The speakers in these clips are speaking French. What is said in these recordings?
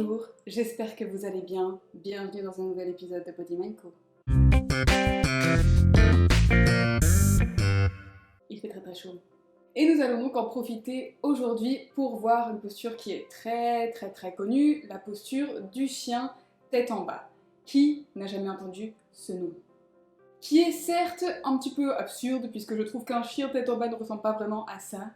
Bonjour, j'espère que vous allez bien. Bienvenue dans un nouvel épisode de Body Mind Co. Il fait très chaud. Et nous allons donc en profiter aujourd'hui pour voir une posture qui est très connue, la posture du chien tête en bas. Qui n'a jamais entendu ce nom? Qui est certes un petit peu absurde puisque je trouve qu'un chien tête en bas ne ressemble pas vraiment à ça.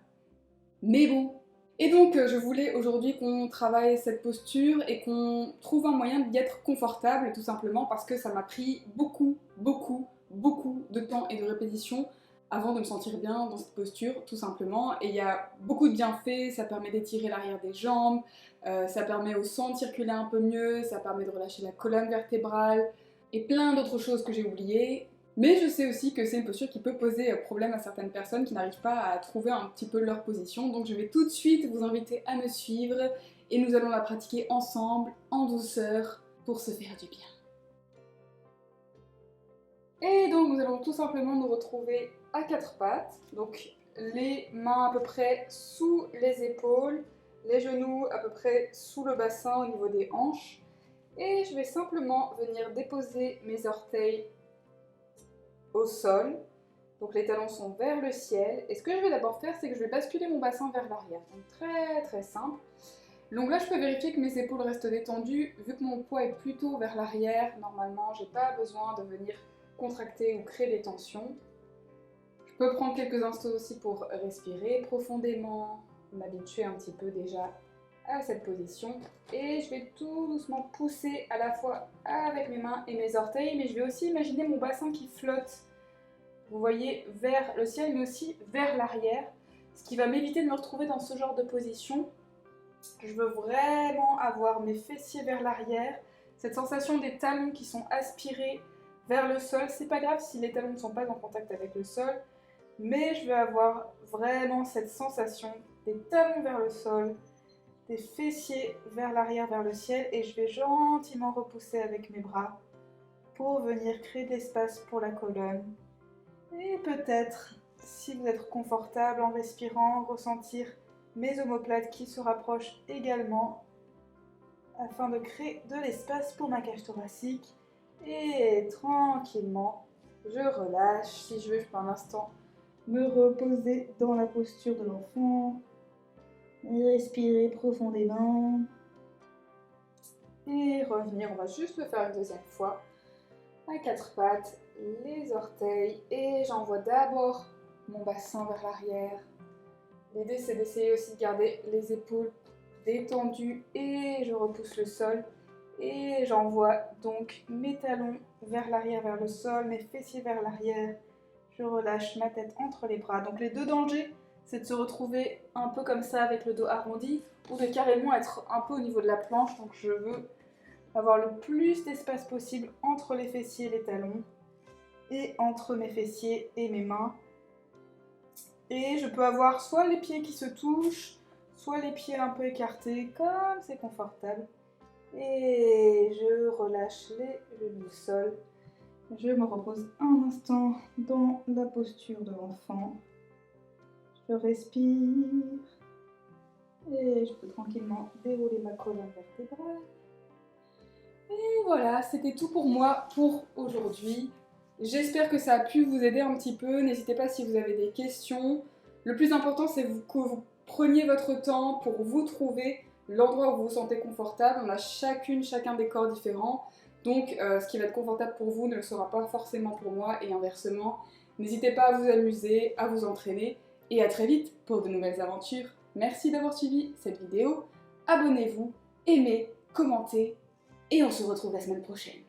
Mais bon. Et donc je voulais aujourd'hui qu'on travaille cette posture et qu'on trouve un moyen d'y être confortable tout simplement parce que ça m'a pris beaucoup de temps et de répétitions avant de me sentir bien dans cette posture tout simplement. Et il y a beaucoup de bienfaits, ça permet d'étirer l'arrière des jambes, ça permet au sang de circuler un peu mieux, ça permet de relâcher la colonne vertébrale et plein d'autres choses que j'ai oubliées. Mais je sais aussi que c'est une posture qui peut poser problème à certaines personnes qui n'arrivent pas à trouver un petit peu leur position. Donc je vais tout de suite vous inviter à me suivre et nous allons la pratiquer ensemble, en douceur, pour se faire du bien. Et donc nous allons tout simplement nous retrouver à quatre pattes. Donc les mains à peu près sous les épaules, les genoux à peu près sous le bassin au niveau des hanches. Et je vais simplement venir déposer mes orteils au sol, donc les talons sont vers le ciel, et ce que je vais d'abord faire, c'est que je vais basculer mon bassin vers l'arrière, donc très simple. Donc là je peux vérifier que mes épaules restent détendues, vu que mon poids est plutôt vers l'arrière, normalement j'ai pas besoin de venir contracter ou créer des tensions. Je peux prendre quelques instants aussi pour respirer profondément, m'habituer un petit peu déjà à cette position, et je vais tout doucement pousser à la fois avec mes mains et mes orteils, mais je vais aussi imaginer mon bassin qui flotte, vous voyez, vers le ciel, mais aussi vers l'arrière, ce qui va m'éviter de me retrouver dans ce genre de position. Je veux vraiment avoir mes fessiers vers l'arrière, cette sensation des talons qui sont aspirés vers le sol. C'est pas grave si les talons ne sont pas en contact avec le sol, mais je veux avoir vraiment cette sensation des talons vers le sol, des fessiers vers l'arrière, vers le ciel, et je vais gentiment repousser avec mes bras pour venir créer de l'espace pour la colonne. Et peut-être, si vous êtes confortable en respirant, ressentir mes omoplates qui se rapprochent également afin de créer de l'espace pour ma cage thoracique. Et tranquillement, je relâche. Si je veux, je peux un instant me reposer dans la posture de l'enfant. Respirer profondément. Et revenir, on va juste le faire une deuxième fois. À quatre pattes, les orteils, et j'envoie d'abord mon bassin vers l'arrière. L'idée c'est d'essayer aussi de garder les épaules détendues et je repousse le sol. Et j'envoie donc mes talons vers l'arrière, vers le sol, mes fessiers vers l'arrière. Je relâche ma tête entre les bras. Donc les deux dangers, c'est de se retrouver un peu comme ça avec le dos arrondi ou de carrément être un peu au niveau de la planche. Donc je veux avoir le plus d'espace possible entre les fessiers et les talons et entre mes fessiers et mes mains. Et je peux avoir soit les pieds qui se touchent, soit les pieds un peu écartés, comme c'est confortable. Et je relâche les genoux au sol. Je me repose un instant dans la posture de l'enfant. Je respire. Et je peux tranquillement dérouler ma colonne vertébrale. Et voilà, c'était tout pour moi pour aujourd'hui. J'espère que ça a pu vous aider un petit peu. N'hésitez pas si vous avez des questions. Le plus important, c'est que vous preniez votre temps pour vous trouver l'endroit où vous vous sentez confortable. On a chacun des corps différents. Donc ce qui va être confortable pour vous ne le sera pas forcément pour moi et inversement. N'hésitez pas à vous amuser, à vous entraîner et à très vite pour de nouvelles aventures. Merci d'avoir suivi cette vidéo. Abonnez-vous, aimez, commentez et on se retrouve la semaine prochaine.